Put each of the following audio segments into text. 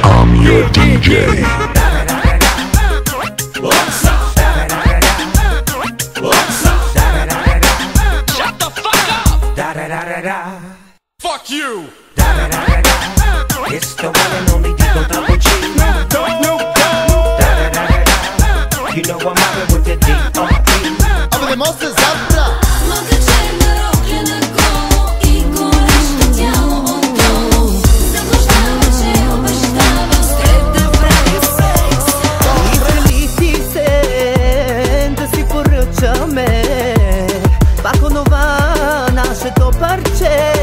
I'm your DJ. What's up? What's up? Shut the fuck up! Fuck you! It's the one and only Digo Double G. You know I'm mobbing with the D.R.E. Абе не може се забра. Пак онова нашето парче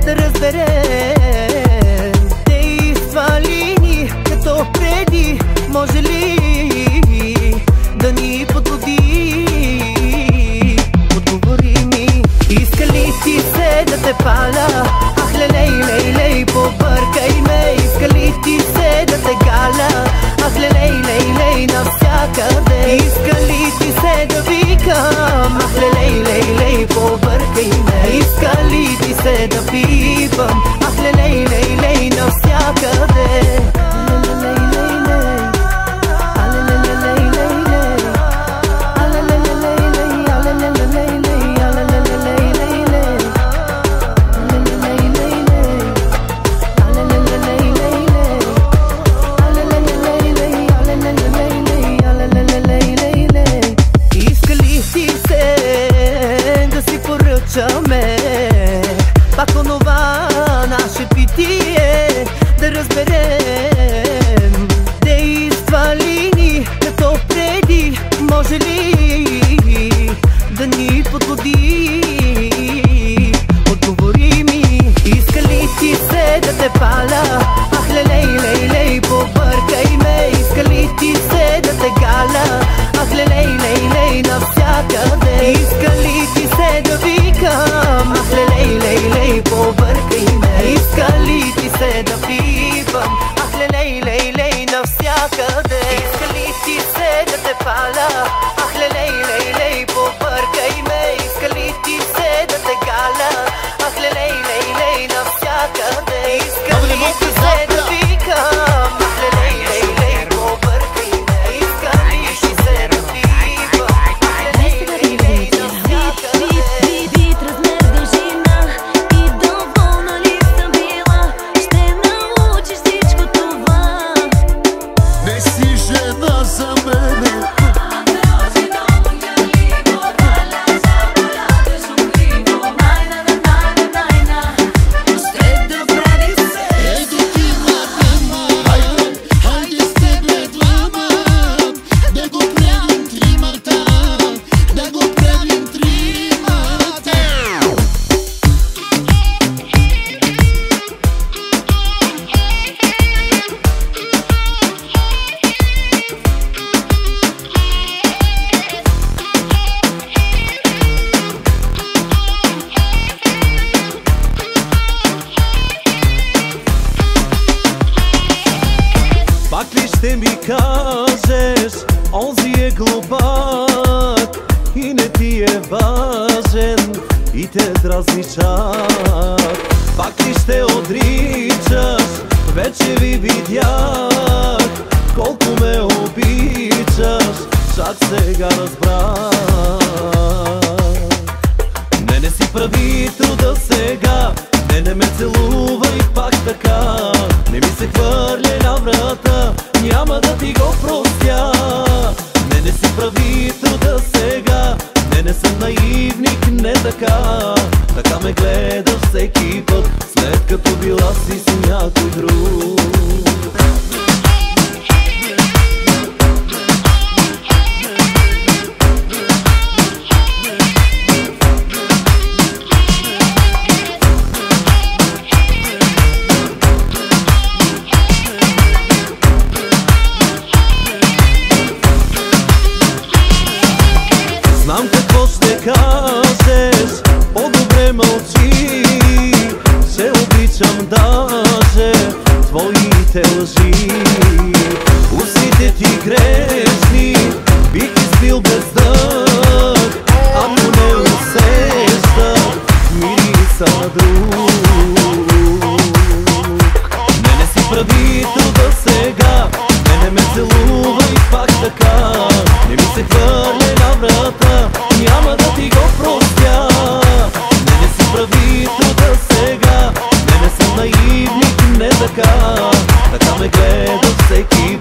да разберем. Действа ли ни като преди? Може ли да ни подбуди? Отговори ми, иска ли ти се да те паля? Ах, лелей, лей, лей, побъркай ме. Иска ли ти се да те галя? Ах, лелей, лей, лей, навсякъде. Иска ли ти се да викам? Ах, лелей, лей, лей, побъркай ме. Иска ли ти се да пипам? Ах, лелей, лей, лей, навсякъде. Пак онова наше питие да разберем. Действа ли ни като преди? Може ли да ни подбуди? Отговори ми, иска ли ти се да те паля? Ах, лелей, лей, лей, побъркай ме. Иска ли ти се да те галя? Ах, лелей, лей, лей, навсякъде. Иска ли ти се да викам? Ах, лелей, лей, лей, побъркай ме. Иска ли ти се да пипам? Ах, лелей, лей, лей, навсякъде. Иска ли ти се да те паля? Ах, лелей, лей, лей, побъркай ме. Иска ли ти се да те галя? Ах, лелей, лей, лей, навсякъде. Иска ли ти се да викам? Ах, лелей, лей, лей, побъркай ме. Иска ли ти се да пипам? Ах, лелей, лей, лей, навсякъде. Вид, размер, дължина и доволна ли съм била? Ще научиш всичко това. Не си жена за мене. Пак ли ще ми кажеш, онзи е глупак и не ти е важен и те дразни чак? Пак ли ще отричаш, вече ви видях колко ме обичаш, чак сега разбрах. Не си прави труда сега, не ме целувай се хвърля на врата, няма да ти го простя. Не си прави труда сега, не съм наивник, не така. Така ме гледаш всеки път, след като била си с някой друг. Знам какво ще кажеш, по-добре мълчи. Се обичам даже твоите лъжи. Устите ти грешни, бих изпил без дъх, ако не усещам мириса на друг. Не си прави труда сега, не ме целувай пак така. Не ми се хвърля на врата, няма да ти го простя. Не си прави труда сега, не съм наивник, не така. Така ме гледа всеки